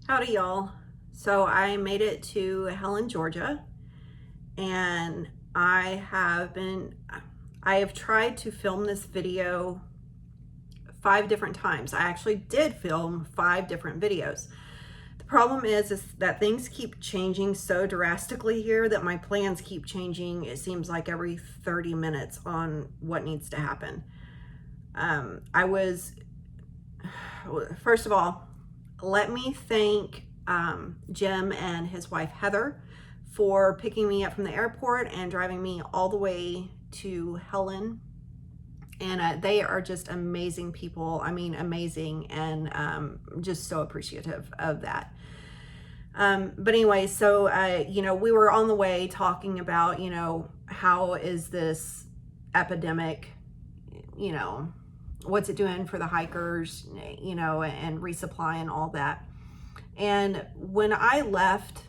Howdy, y'all. So I made it to Helen, Georgia, and I have tried to film this video 5 different times. I actually did film 5 different videos. The problem is that things keep changing so drastically here that my plans keep changing. It seems like every 30 minutes on what needs to happen. First of all, let me thank Jim and his wife Heather for picking me up from the airport and driving me all the way to Helen. And they are just amazing people. I mean, amazing, and just so appreciative of that. But anyway, so, we were on the way talking about, how is this epidemic, what's it doing for the hikers, and resupply and all that. And when I left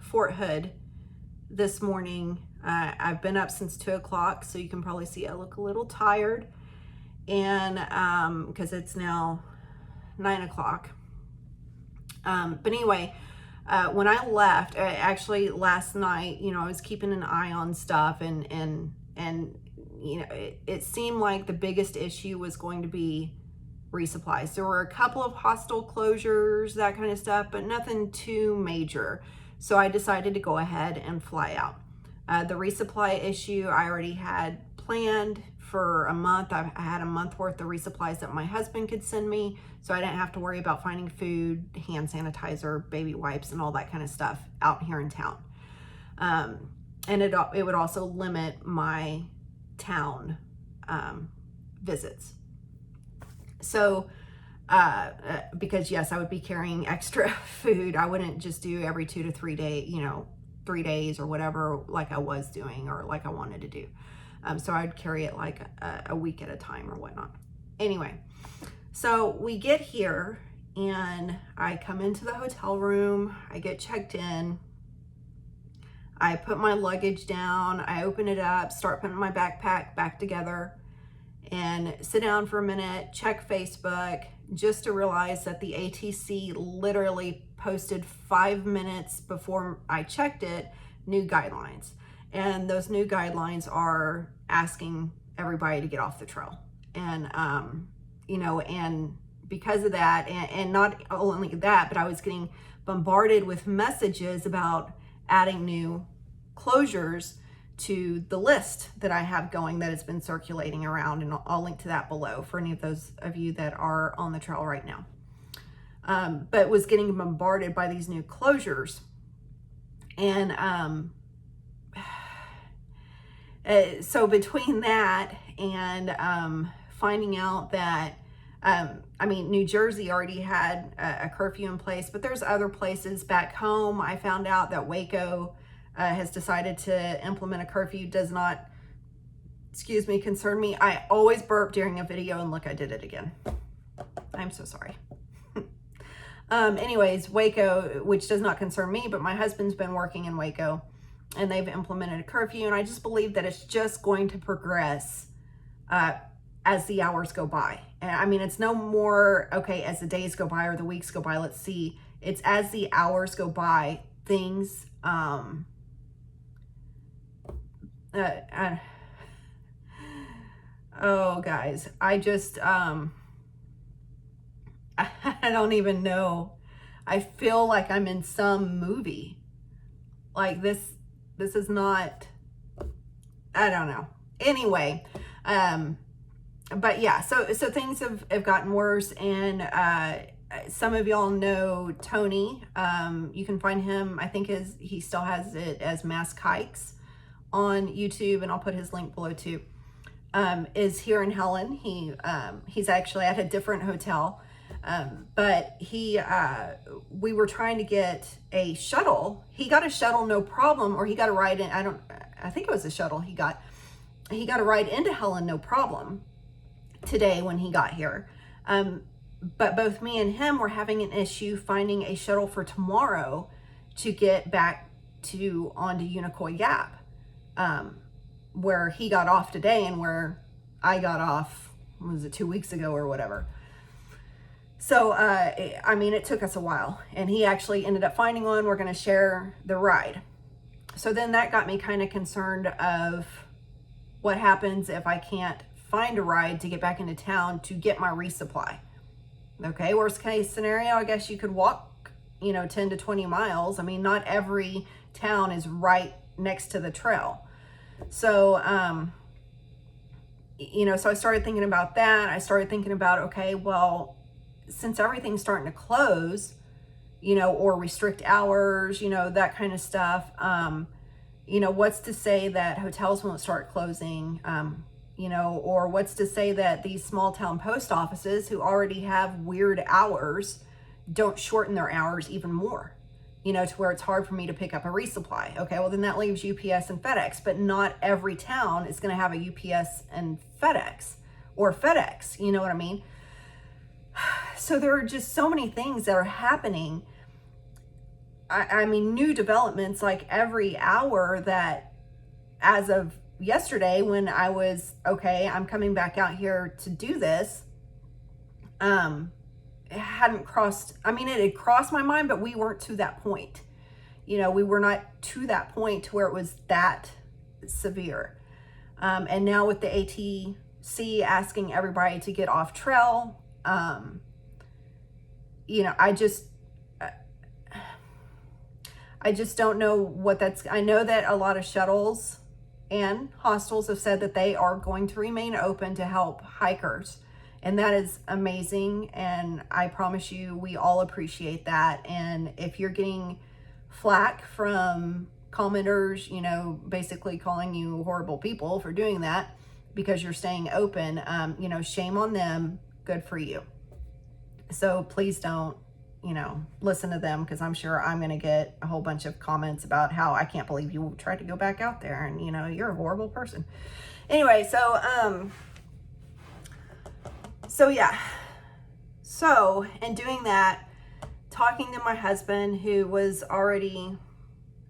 Fort Hood this morning, I've been up since 2 o'clock, so you can probably see I look a little tired, and because it's now 9 o'clock. But anyway, when I left, actually last night, I was keeping an eye on stuff, and it seemed like the biggest issue was going to be resupplies. There were a couple of hostel closures, that kind of stuff, but nothing too major. So I decided to go ahead and fly out. The resupply issue I already had planned for a month. I had a month worth of resupplies that my husband could send me, so I didn't have to worry about finding food, hand sanitizer, baby wipes, and all that kind of stuff out here in town. And it would also limit my town visits. So, because yes, I would be carrying extra food. I wouldn't just do every 2 to 3 days, 3 days or whatever, like I was doing or like I wanted to do. So I'd carry it like a week at a time or whatnot. Anyway, so we get here and I come into the hotel room, I get checked in, I put my luggage down, I open it up, start putting my backpack back together, and sit down for a minute, check Facebook, just to realize that the ATC literally posted 5 minutes before I checked it, new guidelines. And those new guidelines are asking everybody to get off the trail. And, and because of that, and not only that, but I was getting bombarded with messages about adding new closures to the list that I have going that has been circulating around, and I'll link to that below for any of those of you that are on the trail right now. But was getting bombarded by these new closures, and so between that and finding out that New Jersey already had a curfew in place, but there's other places back home. I found out that Waco has decided to implement a curfew. Does not, concern me. I always burp during a video, and look, I did it again. I'm so sorry. Anyways, Waco, which does not concern me, but my husband's been working in Waco, and they've implemented a curfew, and I just believe that it's just going to progress as the hours go by. And it's no more, okay, as the days go by or the weeks go by, let's see. It's as the hours go by, things, oh guys, I just, I don't even know. I feel like I'm in some movie. Like this is not, I don't know. Anyway, but yeah, so things have gotten worse, and some of y'all know Tony. You can find him, I think he still has it as Mask Hikes on YouTube, and I'll put his link below too. Is here in Helen. He's actually at a different hotel, but we were trying to get a shuttle. He got a shuttle, no problem, or he got a ride in. I think it was a shuttle. He got a ride into Helen, no problem, today when he got here. But both me and him were having an issue finding a shuttle for tomorrow to get back onto Unicoi Gap, where he got off today and where I got off, was it 2 weeks ago or whatever. So, I mean, it took us a while, and he actually ended up finding one. We're going to share the ride. So then that got me kind of concerned of what happens if I can't find a ride to get back into town to get my resupply. Okay, worst case scenario, I guess you could walk, 10 to 20 miles. I mean, not every town is right next to the trail. So, so I started thinking about that. I started thinking about, okay, well, since everything's starting to close, or restrict hours, that kind of stuff, what's to say that hotels won't start closing, or what's to say that these small town post offices who already have weird hours don't shorten their hours even more, to where it's hard for me to pick up a resupply. Okay, well, then that leaves UPS and FedEx, but not every town is going to have a UPS and FedEx, or FedEx, you know what I mean? So there are just so many things that are happening. I mean, new developments like every hour, that as of yesterday, when I was, okay, I'm coming back out here to do this, it hadn't crossed, I mean, it had crossed my mind, but we weren't to that point. We were not to that point where it was that severe. And now with the ATC asking everybody to get off trail, I just don't know what that's, I know that a lot of shuttles and hostels have said that they are going to remain open to help hikers. And that is amazing. And I promise you, we all appreciate that. And if you're getting flack from commenters, basically calling you horrible people for doing that because you're staying open, shame on them. Good for you. So please don't, listen to them, because I'm sure I'm going to get a whole bunch of comments about how I can't believe you tried to go back out there and, you're a horrible person. Anyway, so yeah. So in doing that, talking to my husband, who was already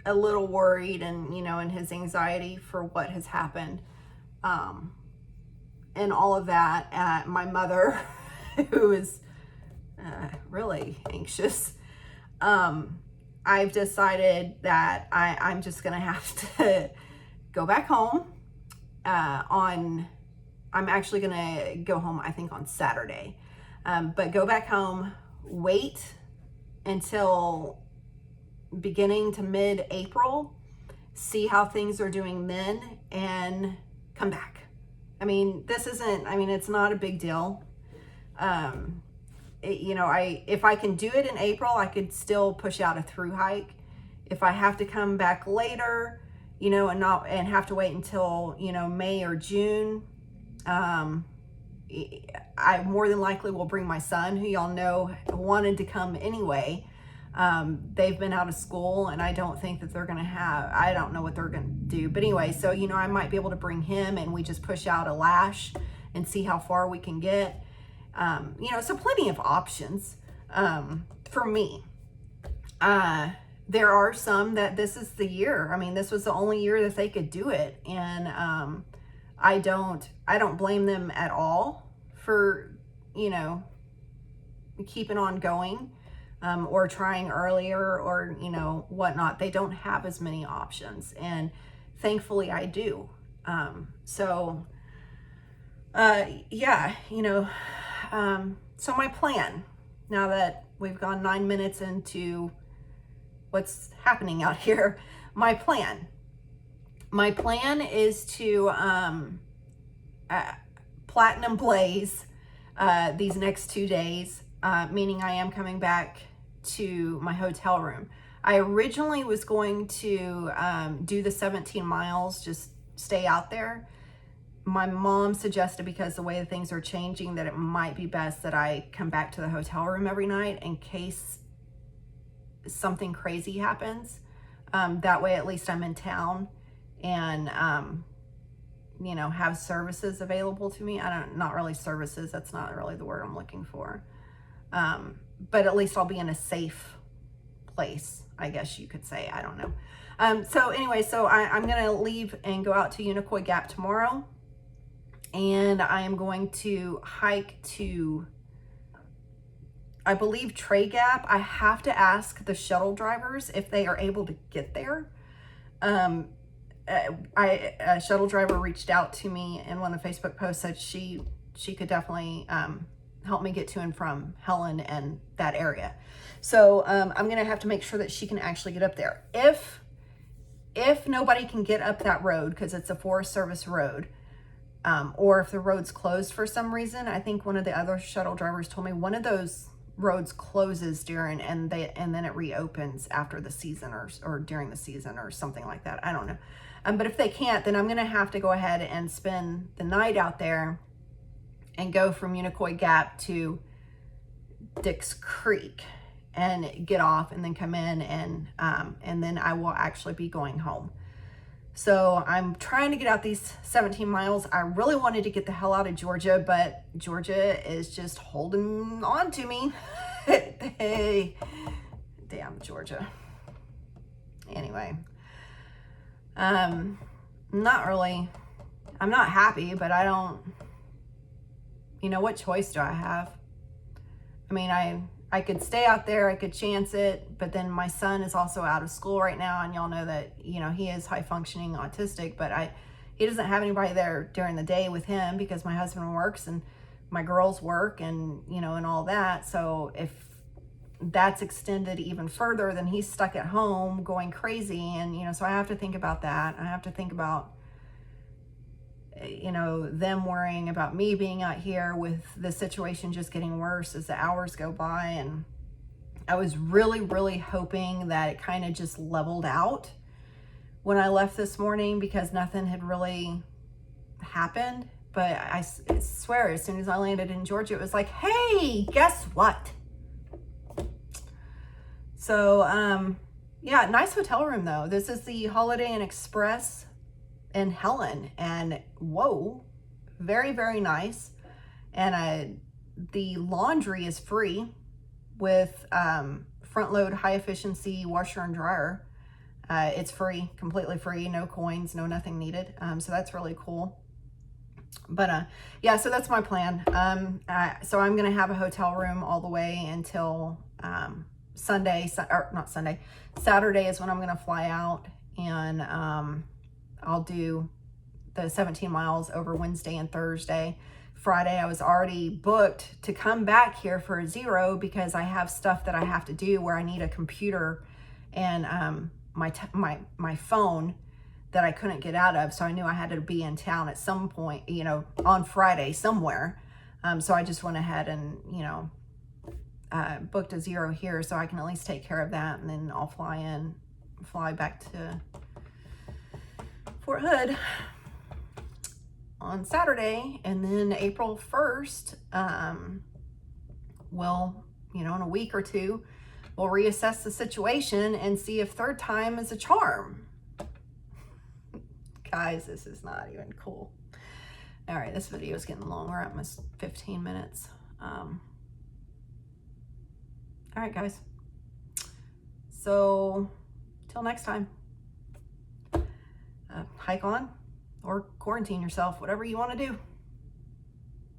a little worried and, in his anxiety for what has happened, and all of that, my mother, who is really anxious, I've decided that I'm just gonna have to go back home I'm actually gonna go home, I think, on Saturday, but go back home, wait until beginning to mid-April, see how things are doing then, and come back. I mean, it's not a big deal. If I can do it in April, I could still push out a through hike. If I have to come back later, and have to wait until, May or June, I more than likely will bring my son, who y'all know wanted to come anyway. They've been out of school, and I don't think that I don't know what they're going to do. But anyway, so, I might be able to bring him, and we just push out a lash and see how far we can get. So plenty of options, for me. There are some that this is the year. I mean, this was the only year that they could do it. And, I don't blame them at all for, keeping on going, or trying earlier, or, whatnot. They don't have as many options, and thankfully I do. So my plan, now that we've gone 9 minutes into what's happening out here, my plan is to platinum blaze these next 2 days, meaning I am coming back to my hotel room. I originally was going to do the 17 miles, just stay out there. My mom suggested, because the way that things are changing, that it might be best that I come back to the hotel room every night in case something crazy happens. That way, at least I'm in town, and, have services available to me. Not really services. That's not really the word I'm looking for. But at least I'll be in a safe place, I guess you could say. I don't know. So anyway, I'm going to leave and go out to Unicoi Gap tomorrow. And I am going to hike to I believe Trey Gap. I have to ask the shuttle drivers if they are able to get there. A shuttle driver reached out to me in one of the Facebook posts, said she could definitely help me get to and from Helen and that area. So I'm gonna have to make sure that she can actually get up there. If nobody can get up that road because it's a Forest Service road, or if the road's closed for some reason, I think one of the other shuttle drivers told me one of those roads closes during and then it reopens after the season or during the season or something like that. I don't know. But if they can't, then I'm gonna have to go ahead and spend the night out there and go from Unicoi Gap to Dix Creek and get off and then come in and then I will actually be going home. So I'm trying to get out these 17 miles. I really wanted to get the hell out of Georgia, but Georgia is just holding on to me. Hey, damn Georgia. Anyway, I'm not happy, but I don't, what choice do I have? I mean, I could stay out there, I could chance it, but then my son is also out of school right now, and y'all know that, he is high functioning autistic, but he doesn't have anybody there during the day with him because my husband works and my girls work and, and all that. So if that's extended even further, then he's stuck at home going crazy. And, so I have to think about that. I have to think about, them worrying about me being out here with the situation just getting worse as the hours go by. And I was really, really hoping that it kind of just leveled out when I left this morning because nothing had really happened. But I swear, as soon as I landed in Georgia, it was like, hey, guess what? So, yeah, nice hotel room though. This is the Holiday Inn Express in Helen, and whoa, very, very nice. And the laundry is free with front load high efficiency washer and dryer. It's free, completely free, no coins, no nothing needed. So that's really cool. But yeah, so that's my plan. So I'm gonna have a hotel room all the way until Saturday is when I'm gonna fly out, and I'll do the 17 miles over Wednesday and Thursday. Friday, I was already booked to come back here for a 0 because I have stuff that I have to do where I need a computer and my phone that I couldn't get out of. So I knew I had to be in town at some point, on Friday somewhere. So I just went ahead and, booked a 0 here so I can at least take care of that. And then I'll fly back to Fort Hood on Saturday, and then April 1st, we'll, in a week or two, we'll reassess the situation and see if third time is a charm. Guys, this is not even cool. All right, this video is getting long. We're at almost 15 minutes. All right, guys. So, till next time. Hike on or quarantine yourself, whatever you want to do.